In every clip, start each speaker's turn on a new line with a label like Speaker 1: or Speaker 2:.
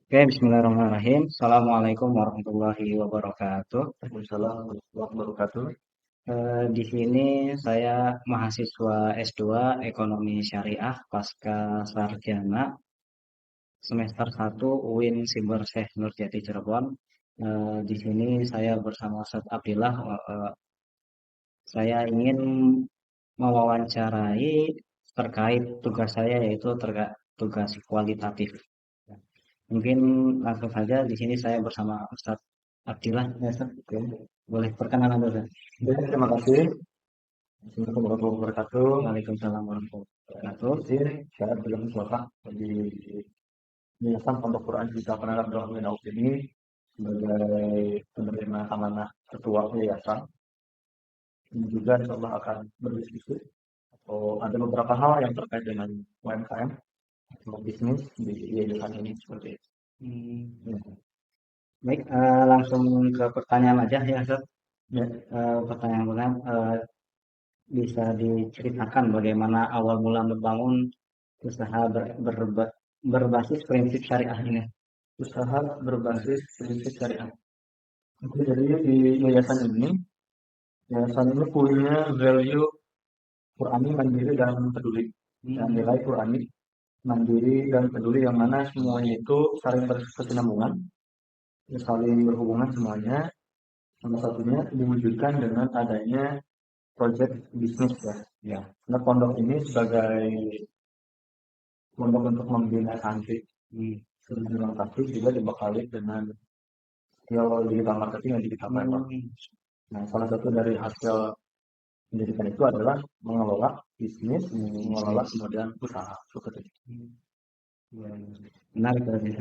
Speaker 1: Oke, bismillahirrahmanirrahim. Assalamualaikum warahmatullahi wabarakatuh.
Speaker 2: Waalaikumsalam warahmatullahi wabarakatuh.
Speaker 1: Di sini saya mahasiswa S2 Ekonomi Syariah pasca sarjana semester 1 UIN Syekh Nurjati Cirebon. Di sini saya bersama Ustadz Abdillah. Saya ingin mewawancarai terkait tugas saya yaitu tugas kualitatif. Mungkin langsung saja di sini saya bersama Ustadz Abdillah. Ya, Ustadz.
Speaker 2: Oke,
Speaker 1: Boleh perkenalan dulu, Ustadz.
Speaker 2: terima kasih. Assalamualaikum warahmatullahi wabarakatuh.
Speaker 1: Waalaikumsalam warahmatullahi wabarakatuh.
Speaker 2: Di sini saya bilang suara di Yayasan Pondok Quran Cita Penanganan Abdurrahman Auf ini sebagai penerima amanah ketua yayasan. Ini juga insya Allah akan berdiskusi atau ada beberapa hal yang terkait dengan UMKM atau bisnis di yayasan ini seperti itu.
Speaker 1: Hmm,
Speaker 2: Ya.
Speaker 1: Baik, langsung ke pertanyaan aja ya, Ustadz.
Speaker 2: Ya.
Speaker 1: Pertanyaan pertama, bisa diceritakan bagaimana awal mula membangun usaha berbasis prinsip syariah ini?
Speaker 2: Usaha berbasis prinsip syariah. Oke, jadi di yayasan ini punya value Qurani, mandiri, dan peduli. Dan nilai Qurani, mandiri, dan peduli yang mana semuanya itu saling berkesinambungan, saling berhubungan semuanya. Salah satunya diwujudkan dengan adanya proyek bisnis ya. Ya. Karena pondok ini sebagai pondok untuk membina santri. Sebelum santri juga dibekali dengan digital marketing dan digital network. Nah, salah satu dari hasil pendidikan itu adalah mengelola bisnis, mengelola kemudian usaha seperti itu.
Speaker 1: Menarik berarti.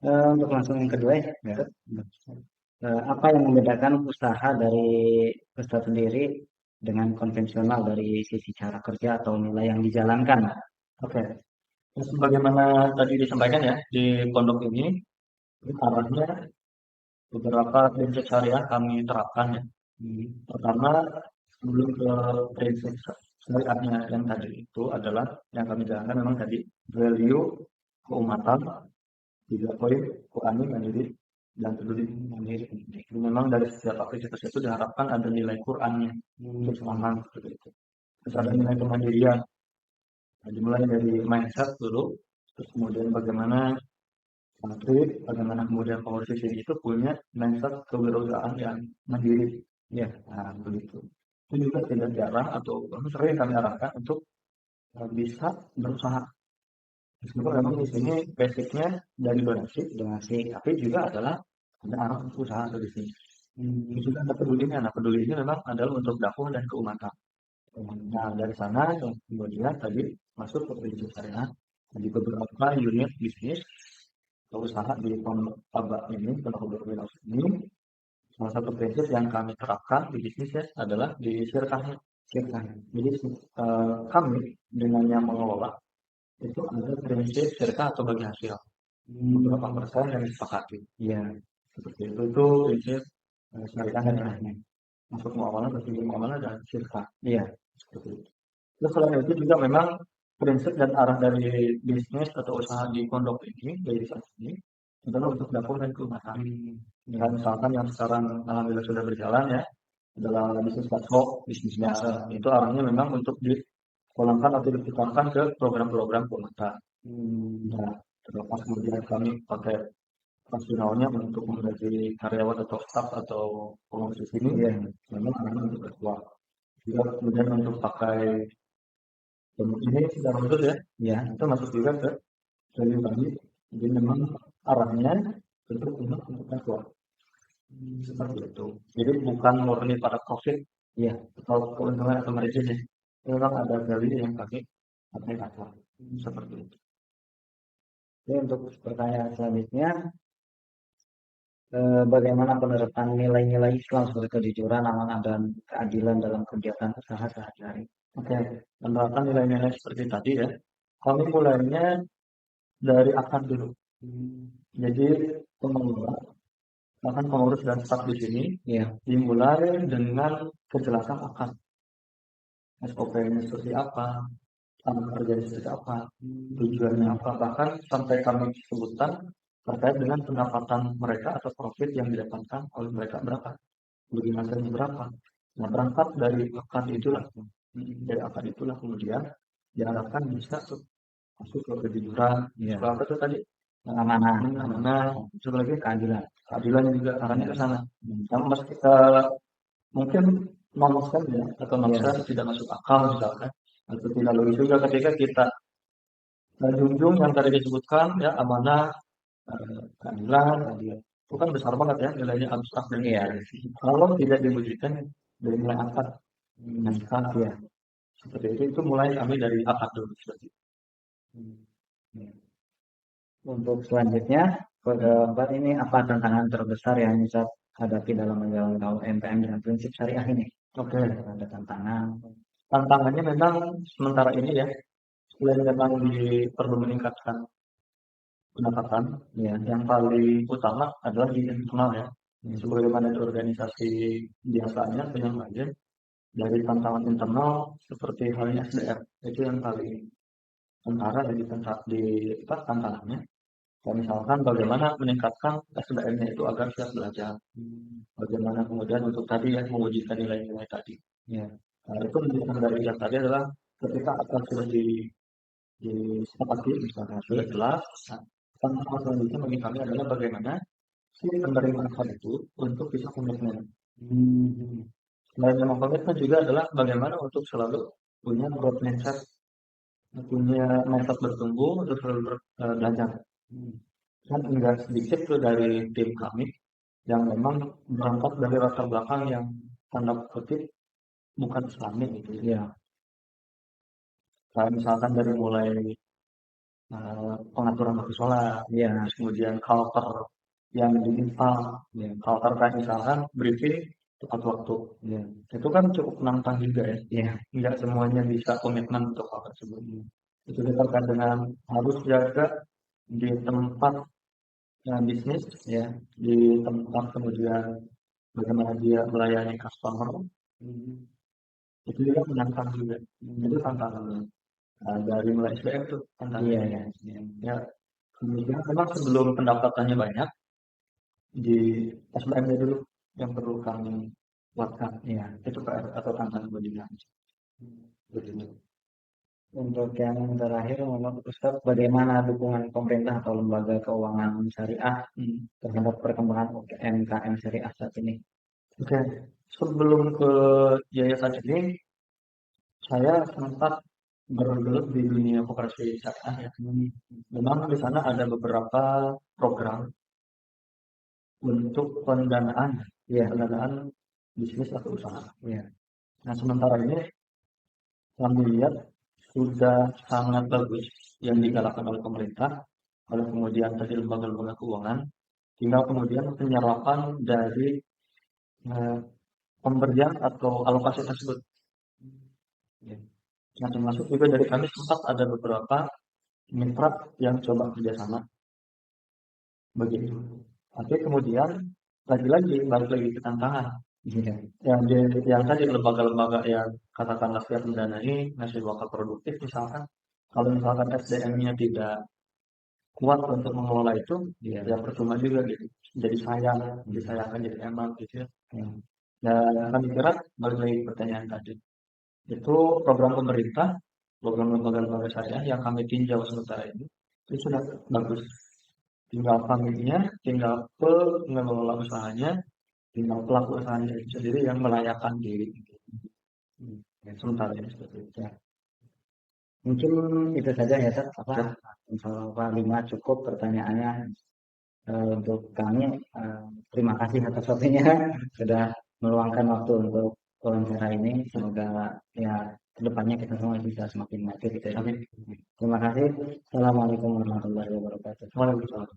Speaker 1: Untuk langsung yang kedua ya, apa yang membedakan usaha dari Ustadz sendiri dengan konvensional dari sisi cara kerja atau nilai yang dijalankan?
Speaker 2: Oke. Terus sebagaimana tadi disampaikan ya di pondok ini arahnya beberapa prinsip syariah kami terapkan ya. Pertama, sebelum ke prinsip syariahnya yang tadi itu adalah yang kami jalankan memang tadi value keumatan, 3 poin Qurani, mandiri, dan peduli. Mandiri. Jadi memang dari setiap aktivitas itu diharapkan ada nilai Qurannya untuk semangat seperti itu. Terus ada nilai kemandirian. Nah, dimulai dari mindset dulu, terus kemudian bagaimana santri, bagaimana kemudian pengurus ini itu punya mindset kewirausahaan yang mandiri. Ya, nah begitu. Itu juga tidak jarang atau sering kami arahkan untuk bisa berusaha. Meskipun memang di sini basicnya dari donasi, tapi juga adalah ada arah usaha di sini. Itu juga ada pedulinya. Nah, peduli ini memang adalah untuk dakwah dan keumatan. Nah, dari sana kemudian tadi masuk ke prinsip syariah di beberapa unit bisnis atau usaha di pondok aba ini, pondok Abdurrahman ini. Salah satu prinsip yang kami terapkan di bisnis ya adalah di syirkahnya. Jadi kami dengan yang mengelola itu ada prinsip syirkah atau bagi hasil. Beberapa persen yang disepakati. Iya, seperti itu prinsip syariah dan masuk muamalah, berpikir muamalah dan syirkah. Iya, seperti itu. Terus selain itu juga memang prinsip dan arah dari bisnis atau usaha di pondok ini, dari saat ini, adalah untuk dakwah dan keumatan. Dan misalkan yang sekarang alhamdulillah sudah berjalan ya, adalah bisnis bakso, bisnis biasa. Itu arahnya memang untuk dikolongkan atau diputarkan ke program-program keumatan. Nah, terlepas kemudian kami pakai operasionalnya untuk menggaji karyawan atau staff atau pengurus di sini, ya, memang arahnya untuk berkuat. Juga kemudian untuk pakai ini sudah masuk ya, ya itu masuk juga ke value kami. Jadi memang arahnya untuk berkuat seperti itu. Jadi bukan murni pada profit, ya, atau keuntungan atau margin ya. Memang ada value yang kami aplikasi seperti itu.
Speaker 1: Jadi untuk pertanyaan selanjutnya, bagaimana penerapan nilai-nilai Islam seperti kejujuran, amanah, dan keadilan dalam kegiatan usaha sehari-hari?
Speaker 2: Oke, penerapan nilai-nilai seperti tadi ya. Kami mulainya dari akad dulu. Jadi pengelola, bahkan pengurus dan staf di sini, ya, dimulai dengan kejelasan akad. SOP-nya seperti apa, kerjanya seperti apa, tujuannya apa, bahkan sampai kami sebutkan terkait dengan pendapatan mereka atau profit yang didapatkan oleh mereka berapa, bagi hasilnya berapa. Nah, berangkat dari akad itulah kemudian diharapkan bisa tuh masuk ke kejujuran,
Speaker 1: Iya.
Speaker 2: ke apa tuh tadi?
Speaker 1: Amanah.
Speaker 2: Amanah, lagi
Speaker 1: Keadilan.
Speaker 2: keadilan juga arahnya ke sana. Yang mungkin nonsen ya, atau nonsen tidak masuk akal misalkan, atau tidak logis juga ketika kita junjung yang tadi disebutkan ya, amanah, keadilan, itu kan besar banget ya nilainya, abstrak dan kalau tidak diwujudkan dari mulai akad naskah ya seperti itu mulai kami dari akad dulu seperti itu.
Speaker 1: Untuk selanjutnya, kode 4 ini apa tantangan terbesar yang bisa hadapi dalam menjalankan MPM dengan prinsip syariah ini?
Speaker 2: Oke,
Speaker 1: Ada tantangan.
Speaker 2: tantangannya memang sementara ini ya, selain memang perlu meningkatkan pendapatan,
Speaker 1: Ya.
Speaker 2: yang paling utama adalah di internal ya. Sebagaimana di organisasi biasanya penyampaian dari tantangan internal seperti halnya SDM, itu yang paling antara di tantangannya. Dan misalkan bagaimana meningkatkan SDM-nya itu agar siap belajar. Bagaimana kemudian untuk tadi ya mewujudkan nilai-nilai tadi.
Speaker 1: Ya.
Speaker 2: Nah, itu menunjukkan dari yang tadi adalah ketika akal sudah disepakati, misalnya sudah jelas. Nah, tantangan selanjutnya bagi kami adalah bagaimana si penerima akal itu untuk bisa komitmen. Selain memang komitmen juga adalah bagaimana untuk selalu punya growth mindset, punya mindset bertumbuh untuk selalu belajar. Kan enggak sedikit tuh dari tim kami yang memang berangkat dari latar belakang yang tanda kutip bukan Islami gitu ya. Kayak misalkan dari mulai pengaturan waktu sholat, kemudian culture yang diinstal, culture kayak misalkan briefing tepat waktu. Itu kan cukup menantang juga ya. Enggak semuanya bisa komitmen untuk hal tersebut. Itu terkait dengan harus jaga di tempat bisnis ya, di tempat kemudian bagaimana dia melayani customer. Itu juga menantang juga. Itu tantangannya. Dari mulai SDM tuh tantangannya. Ya, kemudian memang sebelum pendapatannya banyak di SDM-nya dulu yang perlu kami kuatkan. Ya, itu PR atau tantangan bagi kami. Begitu.
Speaker 1: Untuk yang terakhir, menurut Ustaz, bagaimana dukungan pemerintah atau lembaga keuangan syariah terhadap perkembangan UMKM syariah saat ini?
Speaker 2: Oke, sebelum ke yayasan ini, saya sempat bergelut di dunia koperasi syariah ya. Memang di sana ada beberapa program untuk pendanaan bisnis atau usaha. Nah, sementara ini kami lihat sudah sangat bagus yang digalakkan oleh pemerintah, oleh kemudian tadi lembaga-lembaga keuangan, tinggal kemudian penyerapan dari pemberian atau alokasi tersebut. Nah, termasuk juga dari kami sempat ada beberapa mitra yang coba kerjasama begitu. Tapi kemudian lagi-lagi balik lagi ke tantangan. Yang tadi lembaga-lembaga yang katakanlah siap mendanai ngasih wakil produktif misalkan, kalau misalkan SDM-nya tidak kuat untuk mengelola itu, ya percuma juga gitu. Jadi disayangkan jadi emang gitu ya. Dan kami kira balik lagi pertanyaan tadi, itu program pemerintah, program lembaga-lembaga syariah yang kami tinjau sementara ini, itu sudah bagus. Tinggal kaminya, tinggal pengelola usahanya, tinggal pelaku usahanya sendiri yang melayakan diri. Sementara ini seperti itu.
Speaker 1: Mungkin itu saja ya, Pak 5 cukup pertanyaannya untuk kami. Terima kasih atas waktunya sudah meluangkan waktu untuk wawancara ini. Semoga ya kedepannya kita semua bisa semakin maju gitu ya. Terima kasih. Assalamualaikum warahmatullahi wabarakatuh.
Speaker 2: Waalaikumsalam.